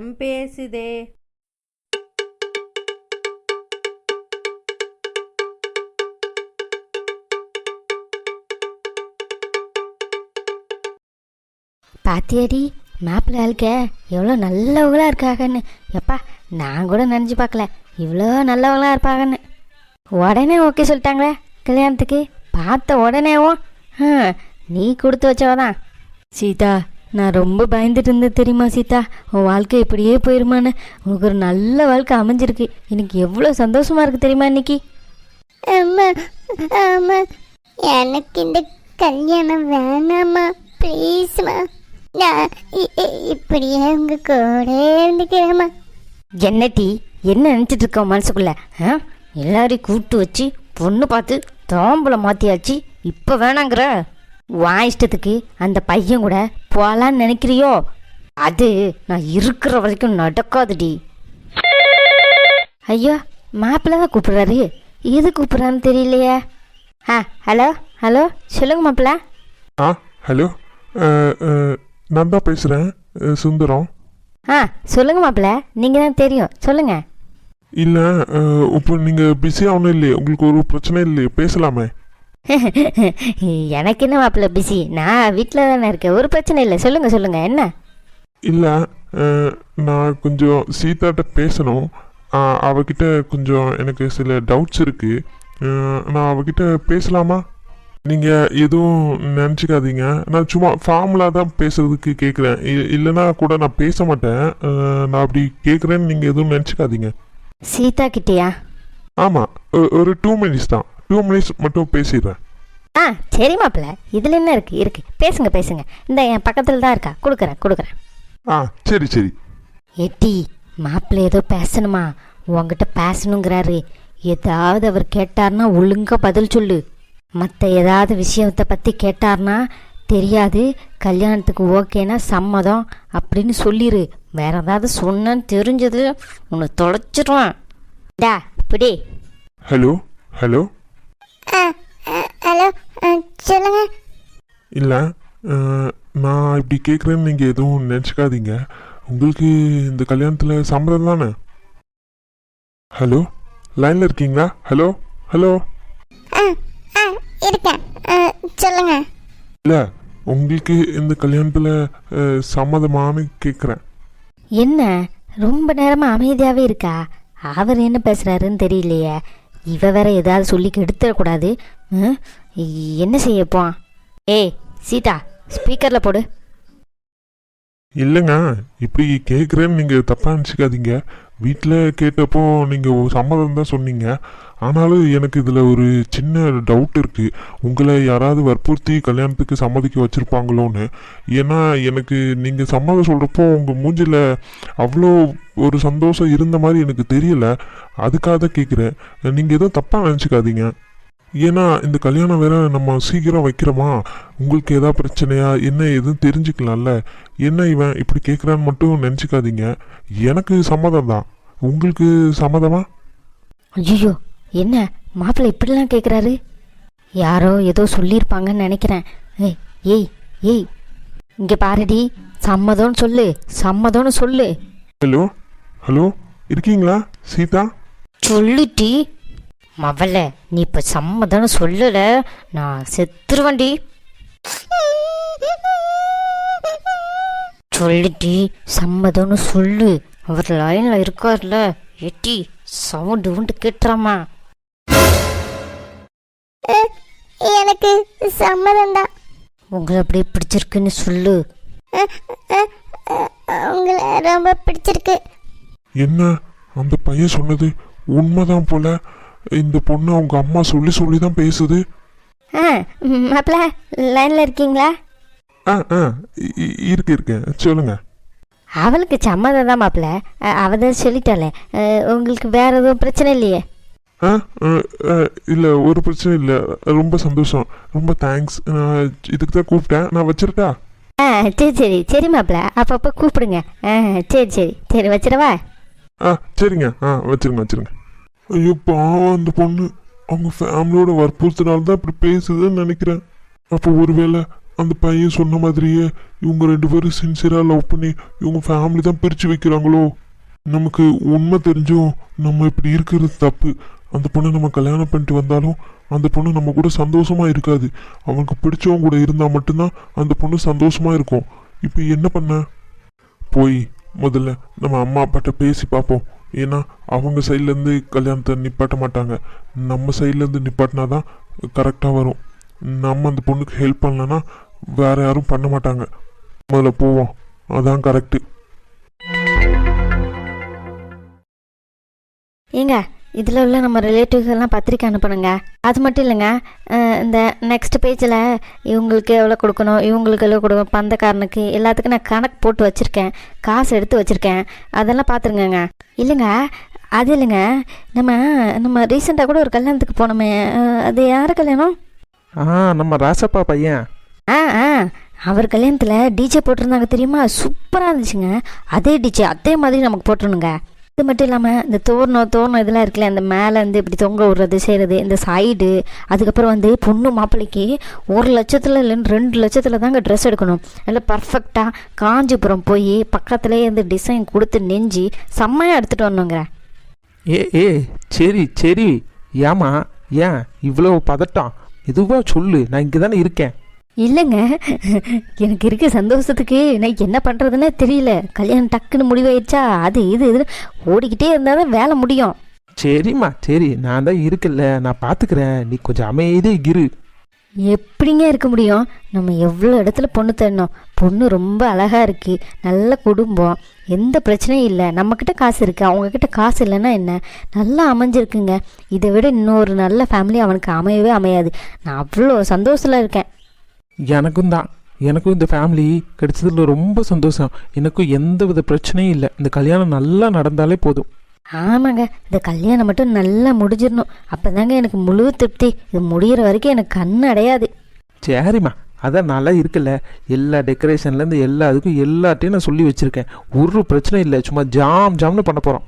படம் பேசுதே. பாத்தியாடி மாப்பிள்ளை ஆளுக்க எவ்வளோ நல்லவங்களாக இருக்காங்கன்னு. எப்பா நான் கூட நினச்சி பார்க்கல இவ்வளோ நல்லவங்களாக இருப்பாங்கன்னு. உடனே ஓகே சொல்லிட்டாங்களே கல்யாணத்துக்கு. பார்த்த உடனேவும் நீ கொடுத்து வச்சவதான். சீதா நான் ரொம்ப பயந்துட்டு இருந்தேன் தெரியுமா சீதா, உன் வாழ்க்கை இப்படியே போயிருமான்னு. உனக்கு ஒரு நல்ல வாழ்க்கை அமைஞ்சிருக்கு. எனக்கு எவ்வளோ சந்தோஷமா இருக்கு தெரியுமா இன்னைக்கு. எனக்கு இந்த கல்யாணம் வேணாமா, ப்ளீஸ்மா. நான் இப்படியே உங்க கூட இருந்துக்கிறேம்மா. என்ன டீ என்ன நினச்சிட்டு இருக்க மனசுக்குள்ள? எல்லாரையும் கூப்பிட்டு வச்சு பொண்ணு பார்த்து தாம்பூலம் மாற்றியாச்சு, இப்போ வேணாங்கிற வா இஷ்டத்துக்கு அந்த பையன் கூட போகலான்னு நினைக்கிறியோ? அது நான் இருக்கிற வரைக்கும் நடக்காதுடி. ஐயோ மாப்பிள்ளை தான் கூப்பிட்றாரு, எது கூப்பிட்றான்னு தெரியலையே. ஹலோ ஹலோ சொல்லுங்க மாப்பிள்ளை. ஹலோ நான் தான் பேசுகிறேன் சுந்தரம். சொல்லுங்க மாப்பிள்ளை, நீங்கள் தான் தெரியும் சொல்லுங்க. இல்லை இப்போ நீங்கள் பிஸியாக ஒன்றும் இல்லையே, உங்களுக்கு ஒரு பிரச்சனை இல்லையே, பேசலாமே. எனக்கு என்ன மாப்பிள்ளை பிஸி, நான் வீட்டில் தானே இருக்கேன், ஒரு பிரச்சனை இல்லை. சொல்லுங்கள் சொல்லுங்கள் என்ன. இல்லை நான் கொஞ்சம் சீதாட்ட பேசணும். அவகிட்ட கொஞ்சம் எனக்கு சில டவுட்ஸ் இருக்குது. நான் அவகிட்ட பேசலாமா? நீங்கள் எதுவும் நினச்சிக்காதீங்க, நான் சும்மா ஃபார்முலாக தான் பேசுகிறதுக்கு கேட்குறேன். இல்லைன்னா கூட நான் பேச மாட்டேன். நான் அப்படி கேட்குறேன்னு நீங்கள் எதுவும் நினச்சிக்காதீங்க. சீதா கிட்டேயா? ஆமாம், ஒரு 2 மினிட்ஸ் தான், 2 மினிட்ஸ் மட்டும் பேசிடுறேன். சரி மாப்பிள்ளை, இதில் என்ன இருக்குது பேசுங்க பேசுங்க. இந்த என் பக்கத்தில் தான் இருக்கா, கொடுக்குறேன். சரி சரி. எட்டி மாப்பிள்ளை ஏதோ பேசணுமா, உங்ககிட்ட பேசணுங்கிறாரு. ஏதாவது அவர் கேட்டார்னா ஒழுங்கா பதில் சொல்லு. மற்ற ஏதாவது விஷயத்தை பற்றி கேட்டார்னா தெரியாது, கல்யாணத்துக்கு ஓகேனா சம்மதம் அப்படின்னு சொல்லிடு. வேற ஏதாவது சொன்னு தெரிஞ்சது உன்னை தொலைச்சிடுவான். டா இப்படி. ஹலோ ஹலோ ஹலோ சொல்லுங்க. இல்லை நான் இப்படி கேட்குறேன்னு நீங்கள் எதுவும் நினச்சிக்காதீங்க. உங்களுக்கு இந்த கல்யாணத்தில் சம்மதம் தானே? ஹலோ லைனில் இருக்கீங்களா? ஹலோ ஹலோ இருக்கேன், சொல்லுங்க. இல்லை உங்களுக்கு இந்த கல்யாணத்தில் சம்மதமானு கேட்குறேன். என்ன ரொம்ப நேரமாக அமைதியாகவே இருக்கா? அவர் என்ன பேசுகிறாருன்னு தெரியலையே. இவ வேற ஏதாவது சொல்லி கெடுத்துடக்கூடாது. என்ன செய்யப்போ? ஏய் சீதா ஸ்பீக்கரில் போடு. இல்லைங்க, இப்படி கேட்குறேன்னு நீங்கள் தப்பாக நினச்சிக்காதீங்க. வீட்டில் கேட்டப்போ நீங்கள் சம்மதம் தான் சொன்னீங்க. ஆனாலும் எனக்கு இதில் ஒரு சின்ன டவுட் இருக்குது. உங்களை யாராவது வற்புறுத்தி கல்யாணத்துக்கு சம்மதிக்க வச்சுருப்பாங்களோன்னு. ஏன்னா எனக்கு நீங்கள் சம்மதம் சொல்கிறப்போ உங்கள் மூஞ்சில் அவ்வளோ ஒரு சந்தோஷம் இருந்த மாதிரி எனக்கு தெரியல. அதுக்காக தான் கேட்குறேன். நீங்கள் எதுவும் தப்பாக நினச்சிக்காதீங்க. ஏன்னா இந்த கல்யாணம் வேற நம்ம சீக்கிரம் வைக்கிறோமா, உங்களுக்கு ஏதாவது பிரச்சனையா என்ன எதுவும் தெரிஞ்சுக்கலாம்ல. என்ன இவன் இப்படி கேட்குறான்னு மட்டும் நினச்சிக்காதீங்க. எனக்கு சம்மதம் தான், உங்களுக்கு சம்மதமா? ஐயோ என்ன மாப்பிள்ளை இப்படிலாம் கேட்குறாரு? யாரோ ஏதோ சொல்லியிருப்பாங்கன்னு நினைக்கிறேன். ஏய் ஏய் இங்கே பாருடி, சம்மதம்னு சொல்லு. ஹலோ ஹலோ இருக்கீங்களா சீதா? சொல்லுடி மவள, நீ இப்போ சம்மதம்னு சொல்லல நான் செத்துருவண்டி. சொல்லுடி சம்மதம்னு சொல்லு. அவர் லைனில் இருக்கார்ல, எட்டி சவுண்டு உண்டு கேட்டுறாமா. எனக்கு சம்மதம் தான். உங்களை அப்படியே பிடிச்சிருக்குன்னு சொல்லு. உங்களை ரொம்ப பிடிச்சிருக்கு. என்ன அந்த பையன் சொன்னது உண்மைதான் போல. இந்த பொண்ணு அவங்க அம்மா சொல்லி தான் பேசுது. மாப்பிள்ள லைனில் இருக்கீங்களா? இருக்கேன் சொல்லுங்க. அவளுக்கு சம்மதம் தான் மாப்பிள்ள, அவ தான் சொல்லிட்டாளே. உங்களுக்கு வேற எதுவும் பிரச்சனை இல்லையே? இல்லை ஒரு பிரச்சனை இல்லை, ரொம்ப சந்தோஷம், ரொம்ப தேங்க்ஸ். நான் இதுக்கு தான் கூப்பிட்டேன், நான் வச்சிருக்கா? சரி மாப்பிள்ள, அப்பப்போ கூப்பிடுங்க. சரி வச்சிடவா? சரிங்க, வச்சிருங்க. ஐயோ பாவம் அந்த பொண்ணு, அவங்க ஃபேமிலியோட வற்புறுத்தினால்தான் இப்படி பேசுதுன்னு நினைக்கிறேன். அப்போ ஒருவேளை அந்த பையன் சொன்ன மாதிரியே இவங்க 2 பேரும் சின்சியராக லவ் பண்ணி இவங்க ஃபேமிலி தான் பிரித்து வைக்கிறாங்களோ? நமக்கு உண்மை தெரிஞ்சும் நம்ம இப்படி இருக்கிறது தப்பு. அந்த பொண்ணை நம்ம கல்யாணம் பண்ணிட்டு வந்தாலும் அந்த பொண்ணு நம்ம கூட சந்தோஷமா இருக்காது. அவனுக்கு பிடிச்சவங்க கூட இருந்தால் மட்டும்தான் அந்த பொண்ணு சந்தோஷமா இருக்கும். இப்போ என்ன பண்ண? போய் முதல்ல நம்ம அம்மா அப்பாட்ட பேசி பார்ப்போம். ஏன்னா அவங்க சைட்லேருந்து கல்யாணத்தை நிப்பாட்ட மாட்டாங்க, நம்ம சைட்லேருந்து நிப்பாட்டினா தான் கரெக்டாக வரும். நம்ம அந்த பொண்ணுக்கு ஹெல்ப் பண்ணலன்னா வேற யாரும் பண்ண மாட்டாங்க. முதல்ல போவோம், அதான் கரெக்டு. ஏங்க இதில் உள்ள நம்ம ரிலேட்டிவ்ஸ் எல்லாம் பத்திரிக்கை அனுப்பணுங்க. அது மட்டும் இல்லைங்க, இந்த நெக்ஸ்ட் பேஜில் இவங்களுக்கு எவ்வளோ கொடுக்கணும், இவங்களுக்கு எவ்வளோ கொடுக்கணும், பந்தக்காரனுக்கு எல்லாத்துக்கும் நான் கணக்கு போட்டு வச்சுருக்கேன், காசு எடுத்து வச்சுருக்கேன். அதெல்லாம் பார்த்துருங்கங்க. இல்லைங்க அது இல்லைங்க, நம்ம ரீசெண்டாக கூட ஒரு கல்யாணத்துக்கு போனோமே, அது யார் கல்யாணம்? நம்ம ராசப்பா பையன். ஆ அவர் கல்யாணத்தில் டிஜே போட்டிருந்தாங்க தெரியுமா? சூப்பராக இருந்துச்சுங்க. அதே டிஜே அதே மாதிரி நமக்கு போட்டுருணுங்க. இது மட்டும் இல்லாமல் இந்த தோரணம் இதெல்லாம் இருக்குல்ல, இந்த மேலே வந்து இப்படி தொங்க விடுறது செய்கிறது, இந்த சைடு, அதுக்கப்புறம் வந்து பொண்ணு மாப்பிள்ளைக்கு 1 லட்சத்தில் இல்லைன்னு 2 லட்சத்தில் தாங்க ட்ரெஸ் எடுக்கணும். நல்லா பர்ஃபெக்டாக காஞ்சிபுரம் போய் பக்கத்துலேயே இந்த டிசைன் கொடுத்து நெஞ்சு செம்மையாக எடுத்துகிட்டு வரணுங்க. ஏ சரி சரி, ஏமா ஏன் இவ்வளோ பதட்டம்? இதுவாக சொல்லு, நான் இங்கே தானே இருக்கேன். இல்லைங்க, எனக்கு இருக்க சந்தோஷத்துக்கு நான் என்ன பண்ணுறதுன்னே தெரியல. கல்யாணம் டக்குன்னு முடிவாயிடுச்சா, அது இது ஓடிக்கிட்டே இருந்தால் தான் வேலை முடியும். சரிம்மா சரி, நான் தான் இருக்கல, நான் பார்த்துக்கிறேன், நீ கொஞ்சம் அமைதியாக இரு. எப்படிங்க இருக்க முடியும்? நம்ம எவ்வளோ இடத்துல பொண்ணு தேடணும். பொண்ணு ரொம்ப அழகாக இருக்குது, நல்ல குடும்பம், எந்த பிரச்சனையும் இல்லை. நம்மக்கிட்ட காசு இருக்குது, அவங்கக்கிட்ட காசு இல்லைன்னா என்ன, நல்லா அமைஞ்சிருக்குங்க. இதை விட இன்னொரு நல்ல ஃபேமிலி அவனுக்கு அமையவே அமையாது. நான் அவ்வளோ சந்தோஷத்தில் இருக்கேன். எனக்கும் இந்த ஃபேமிலி கிடைச்சதுல ரொம்ப சந்தோஷம். எனக்கும் எந்த வித பிரச்சனையும் இல்லை. இந்த கல்யாணம் நல்லா நடந்தாலே போதும். ஆமாங்க, இந்த கல்யாணம் மட்டும் நல்லா முடிஞ்சிடணும். அப்போ தாங்க எனக்கு முழு திருப்தி. இது முடிகிற வரைக்கும் எனக்கு கண் அடையாது. சரிம்மா, அதான் நல்லா இருக்குல்ல, எல்லா டெக்கரேஷன்லேருந்து எல்லாத்துக்கும் எல்லாத்தையும் நான் சொல்லி வச்சுருக்கேன். ஒரு பிரச்சனை இல்லை, சும்மா ஜாம்னு பண்ண போகிறோம்.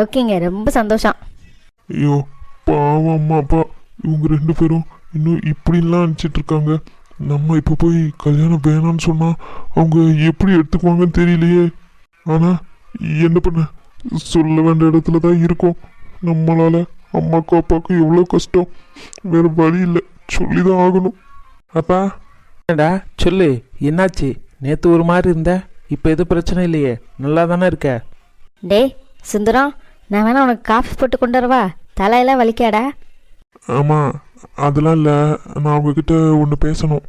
ஓகேங்க, ரொம்ப சந்தோஷம். ஐயோ பாவம் அம்மா அப்பா, இவங்க 2 பேரும் இன்னும் இப்படிலாம் நினச்சிட்டு இருக்காங்க. நம்ம இப்போ போய் கல்யாணம் வேணான்னு சொன்னால் அவங்க எப்படி எடுத்துக்குவாங்கன்னு தெரியலையே. ஆனால் என்ன பண்ண, சொல்ல வேண்டிய இடத்துல தான் இருக்கோம். நம்மளால் அம்மாக்கும் அப்பாவுக்கும் எவ்வளோ கஷ்டம், வேறு வழி இல்லை, சொல்லி தான் ஆகணும். அப்பா என்னடா சொல்லு, என்னாச்சு? நேற்று ஒரு மாதிரி இருந்த, இப்போ எதுவும் பிரச்சனை இல்லையே, நல்லா தானே இருக்க? டேய் சுந்தரம், நான் வேணா உனக்கு காஃபி போட்டு கொண்டு வரவா? தலையெல்லாம் வலிக்காடா? ஆமாம், அதெல்லாம் இல்லை, நான் அவங்கக்கிட்ட ஒன்று பேசணும்.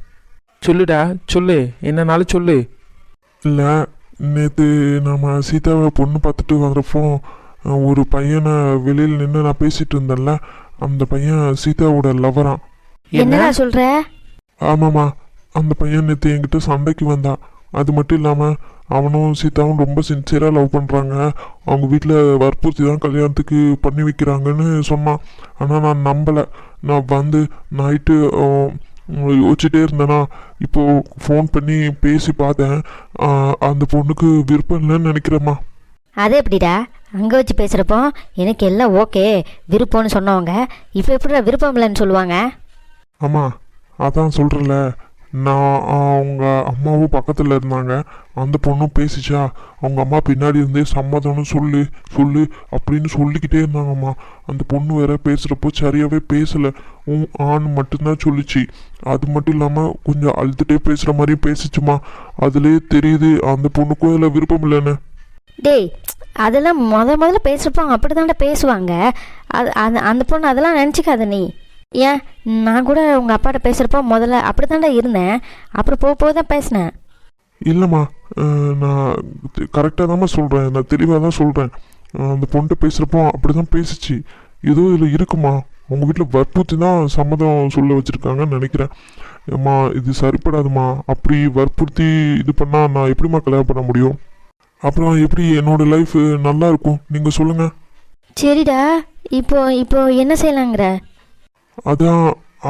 சொல்லுடா சொல்லு, என்னன்னாலும் சொல்லு. இல்லை, நேற்று நம்ம சீதாவை பொண்ணு பார்த்துட்டு வர்றப்போ ஒரு பையனை வெளியில் நின்று நான் பேசிகிட்டு இருந்தேன்ல, அந்த பையன் சீதாவோட லவரான். என்னடா சொல்கிற? ஆமாம்மா, அந்த பையன் நேற்று என்கிட்ட சண்டைக்கு வந்தான். அது மட்டும் இல்லாமல் அவனும் சீதாவும் ரொம்ப சின்சியராக லவ் பண்ணுறாங்க. அவங்க வீட்டில் வற்புறுத்தி தான் கல்யாணத்துக்கு பண்ணி வைக்கிறாங்கன்னு சொன்னான். ஆனால் நான் நம்பலை. நான் வந்து நைட்டு யோசிச்சுட்டே இருந்தேன்னா இப்போது ஃபோன் பண்ணி பேசி பார்த்தேன். அந்த பொண்ணுக்கு விருப்பம் இல்லைன்னு நினைக்கிறேம்மா. அது எப்படிடா? அங்கே வச்சு பேசுகிறப்போ எனக்கு எல்லாம் ஓகே விருப்பம்னு சொன்னவங்க இப்போ எப்படிடா விருப்பம் இல்லைன்னு சொல்லுவாங்க? ஆமாம், அதான் சொல்கிறேன்ல, நான் அவங்க அம்மாவும் பக்கத்தில் இருந்தாங்க. அந்த பொண்ணும் பேசிச்சா, அவங்க அம்மா பின்னாடி இருந்தே சம்மதம்னு சொல்லு அப்படின்னு சொல்லிக்கிட்டே இருந்தாங்கம்மா. அந்த பொண்ணு வேற பேசுகிறப்போ சரியாகவே பேசலை, ஆண் மட்டும்தான் சொல்லிச்சு. அது மட்டும் இல்லாமல் கொஞ்சம் அழுதுகிட்டே பேசுகிற மாதிரியும் பேசிச்சுமா. அதுலேயே தெரியுது அந்த பொண்ணுக்கும் அதில் விருப்பம் இல்லைன்னு. டேய், அதெல்லாம் முதல்ல பேசுகிறப்போ அப்படி தாண்டா பேசுவாங்க. அந்த பொண்ணு அதெல்லாம் நினச்சிக்காத நீ. ஏன், நான் கூட உங்கள் அப்பாட்ட பேசுகிறப்போ முதல்ல அப்படி தாண்டா இருந்தேன், அப்புறம் போக தான் பேசினேன். இல்லைம்மா, நான் கரெக்டாக தான்மா சொல்கிறேன், நான் தெளிவாக தான் சொல்கிறேன். அந்த பொண்ணுகிட்ட பேசுகிறப்போ அப்படி தான் பேசிச்சு. ஏதோ இதில் இருக்குமா, உங்கள் வீட்டில் வற்புறுத்தி தான் சம்மதம் சொல்ல வச்சுருக்காங்கன்னு நினைக்கிறேன். அம்மா இது சரிப்படாதுமா, அப்படி வற்புறுத்தி இது பண்ணால் நான் எப்படிம்மா கல்யாணம் பண்ண முடியும்? அப்புறம் எப்படி என்னோடய லைஃப் நல்லா இருக்கும், நீங்கள் சொல்லுங்கள். சரிடா, இப்போ என்ன செய்யலாங்கிற? அதான்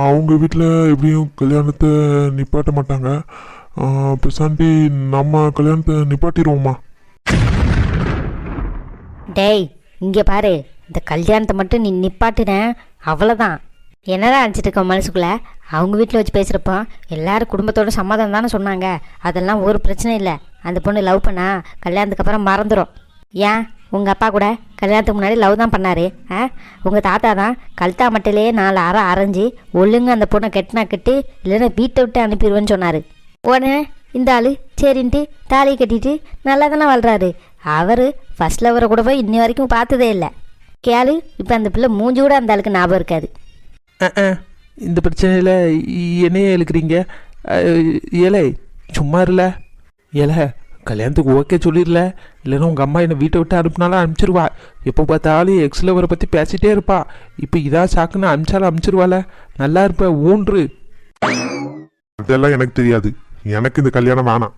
அவங்க வீட்டில் எப்படியும் கல்யாணத்தை நிப்பாட்ட மாட்டாங்க. பெசாண்டி நம்ம கல்யாணத்தை நிப்பாட்டிடுவோம்மா. டேய் இங்கே பாரு, இந்த கல்யாணத்தை மட்டும் நீ நிப்பாட்டின அவ்வளோதான். என்னடா நினச்சிட்டு இருக்க மனசுக்குள்ளே? அவங்க வீட்டில் வச்சு பேசுகிறப்போ எல்லாரும் குடும்பத்தோட சம்மதம் தானே சொன்னாங்க. அதெல்லாம் ஒரு பிரச்சனை இல்லை. அந்த பொண்ணு லவ் பண்ணா கல்யாணத்துக்கு அப்புறம் மறந்துடும். ஏன் உங்கள் அப்பா கூட கல்யாணத்துக்கு முன்னாடி லவ் தான் பண்ணார். உங்கள் தாத்தா தான் கல்தா மட்டிலேயே 4 அரை அரைஞ்சி ஒழுங்கு அந்த பொண்ணை கெட்டினா கெட்டு இல்லைன்னா வீட்டை விட்டு அனுப்பிடுவேன்னு சொன்னார். உடனே இந்த ஆள் சரின்ட்டு தாலியை கட்டிட்டு நல்லா தானே வாழ்கிறாரு. அவர் ஃபர்ஸ்ட் லவரை கூட போய் இன்னி வரைக்கும் பார்த்ததே இல்லை. கேளு, இப்போ அந்த பிள்ளை மூஞ்சி கூட அந்த ஆளுக்கு ஞாபகம் இருக்காது. இந்த பிரச்சனையில் என்னையே இழுக்கிறீங்க? ஏலே சும்மா இருல. ஏல கல்யாணத்துக்கு ஓகே சொல்லிடல, இல்லைன்னா உங்கள் அம்மா என்னை வீட்டை விட்டு அனுப்புனாலும் அனுப்பிச்சிருவா. எப்போ பார்த்தாலும் எக்ஸ் லவரை பற்றி பேசிகிட்டே இருப்பா. இப்போ இதா சாக்குன்னு அனுப்பிச்சாலும் அனுப்பிச்சிருவாள். நல்லா இருப்ப ஊன்று. அதெல்லாம் எனக்கு தெரியாது. எனக்கு இந்த கல்யாணம் வேணாம்.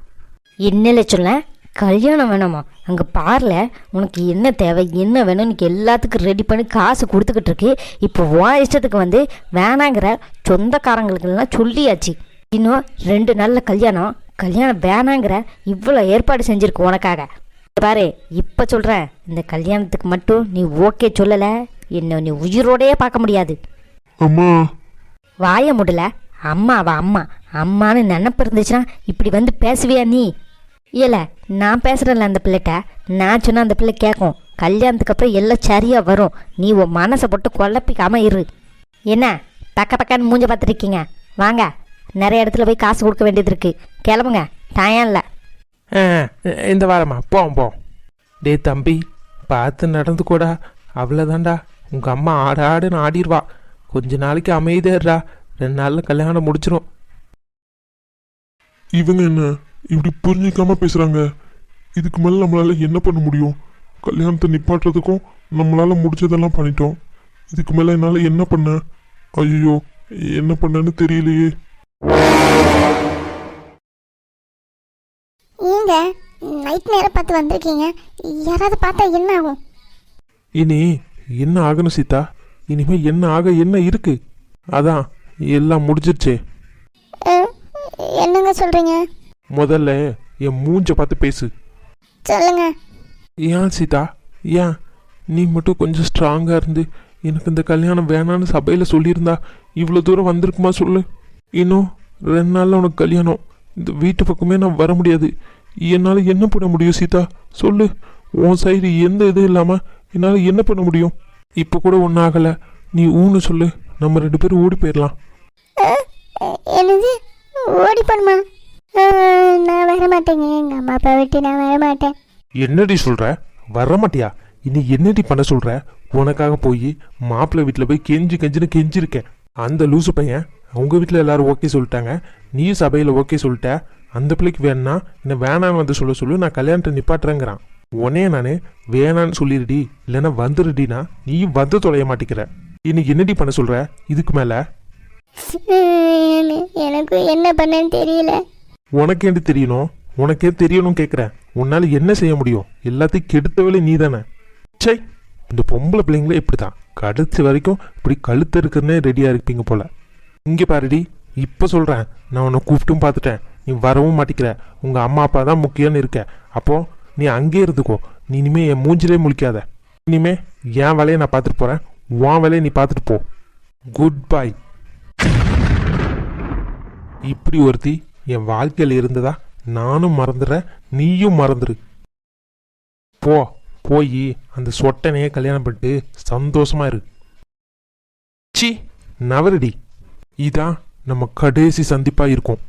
என்னல சொல்ல கல்யாணம் வேணாமா? அங்கே பார்ல உனக்கு என்ன தேவை என்ன வேணும் உனக்கு எல்லாத்துக்கும் ரெடி பண்ணி காசு கொடுத்துக்கிட்டு இருக்கு. இப்போ உன் இஷ்டத்துக்கு வந்து வேணாங்கிற சொந்தக்காரங்களுக்கெல்லாம் சொல்லியாச்சு. இன்னும் 2 நாளில் கல்யாணம் வேணாங்கிற இவ்வளோ ஏற்பாடு செஞ்சுருக்கு உனக்காக. பாரு, இப்போ சொல்கிறேன், இந்த கல்யாணத்துக்கு மட்டும் நீ ஓகே சொல்லலை என்ன நீ உயிரோடையே பார்க்க முடியாது. அம்மா வாய முடியல. அம்மாவா அம்மான்னு நினப்பு இருந்துச்சுன்னா இப்படி வந்து பேசுவியா நீ? இல்லை நான் பேசுகிறேன்ல அந்த பிள்ளைகிட்ட. நான் சொன்னால் அந்த பிள்ளை கேட்கும். கல்யாணத்துக்கு அப்புறம் எல்லாம் சரியாக வரும். நீ உன் மனசை போட்டு குழப்பிக்காம இரு. என்ன பக்கன்னு மூஞ்ச பார்த்துருக்கீங்க? வாங்க, நிறைய இடத்துல போய் காசு கொடுக்க வேண்டியது இருக்குது. கிளம்புங்க, டயம் இல்லை. இந்த வாரம்மா போவோம். டே தம்பி, பார்த்து நடந்து கூடா. அவ்வளோதான்டா, உங்கள் அம்மா ஆடுன்னு ஆடிடுவா. கொஞ்ச நாளைக்கு அமைதியாடுறா. 2 நாளில் கல்யாணம் முடிச்சிடும். இவங்க என்ன இப்படி புரிஞ்சிக்காம பேசுறாங்க? இதுக்கு மேல நம்மளால என்ன பண்ண முடியும்? கல்யாணத்தை நிப்பாட்டுறதுக்கும் நம்மளால முடிச்சதெல்லாம் பண்ணிட்டோம். இதுக்கு மேல என்னால என்ன பண்ண? ஐயோ, என்ன பண்ணன்னு தெரியலையே. ஏங்க நைட் நேரம் பார்த்து வந்திருக்கீங்க, யாராவது பார்த்தா என்ன ஆகும்? இனி என்ன ஆகணும் சீதா? இனிமேல் என்ன ஆக என்ன இருக்கு? அதான் எல்லாம் முடிஞ்சிருச்சே. என்னங்க சொல்றீங்க? முதல்ல என் மூஞ்ச பார்த்து பேசு. சொல்லுங்க. ஏன் சீதா, ஏன் நீ மட்டும் கொஞ்சம் ஸ்ட்ராங்காக இருந்து எனக்கு இந்த கல்யாணம் வேணான்னு சபையில் சொல்லியிருந்தா இவ்வளோ தூரம் வந்திருக்குமா சொல்லு? இன்னும் 2 நாளில் உனக்கு கல்யாணம். இந்த வீட்டு பக்கமே நான் வர முடியாது. என்னால் என்ன பண்ண முடியும் சீதா சொல்லு? உன் சைடு எந்த இதுவும் இல்லாமல் என்னால் என்ன பண்ண முடியும்? இப்போ கூட ஒன்றும் ஆகலை. நீ ஊன்னு சொல்லு, நம்ம 2 பேரும் ஓடி போயிடலாம். என்னது ஓடி போணுமா? நான் வர மாட்டேங்க. எங்கள் அம்மா அப்பா விட்டு நான் வர மாட்டேன். என்னடி சொல்கிற? வர மாட்டியா? இனி என்னடி பண்ண சொல்கிற? உனக்காக போய் மாப்பிள்ளை வீட்டில் போய் கெஞ்சிருக்கேன். அந்த லூசு பையன் அவங்க வீட்டில் எல்லாரும் ஓகே சொல்லிட்டாங்க. நீயும் சபையில் ஓகே சொல்லிட்ட. அந்த பிள்ளைக்கு வேணா என்ன வேணான்னு வந்து சொல்லு, நான் கல்யாணத்தை நிப்பாட்டுறேங்கிறான். உடனே நான் வேணான்னு சொல்லிடுடி, இல்லைன்னா வந்துடுடினா நீயும் வந்து தொலைய மாட்டேங்கிற. இன்னைக்கு என்னடி பண்ண சொல்கிற இதுக்கு மேலே? எனக்கு என்ன பண்ணன்னு தெரியல. உனக்கு என்ன தெரியணும்? உனக்கே தெரியணும் கேட்குறேன். உன்னால் என்ன செய்ய முடியும்? எல்லாத்தையும் கெடுத்தவளே நீ தானே. சை, இந்த பொம்பளை பிள்ளைங்களே இப்படி தான். கடைசி வரைக்கும் இப்படி கழுத்து இருக்கிறனே ரெடியாக இருப்பீங்க போல. இங்கே பாருடி, இப்போ சொல்கிறேன், நான் உன்னை கூப்பிட்டும் பார்த்துட்டேன். நீ வரவும் மாட்டிக்கிற. உங்கள் அம்மா அப்பா தான் முக்கியம்னு இருக்க. அப்போது நீ அங்கேயே இருந்துக்கோ. நீ இனிமேல் என் மூஞ்சிலே முழிக்காத. இனிமே என் வேலையை நான் பார்த்துட்டு போகிறேன், உன் வேலையை நீ பார்த்துட்டு போ. Good bye. இப்படி ஒருத்தி என் வாழ்க்கையில் இருந்ததா நானும் மறந்துடுறேன், நீயும் மறந்துடு. போய் அந்த சொட்டனையே கல்யாணம் பண்ணிட்டு சந்தோஷமா இரு. சி நவரடி. இதான் நம்ம கடைசி சந்திப்பா இருக்கும்.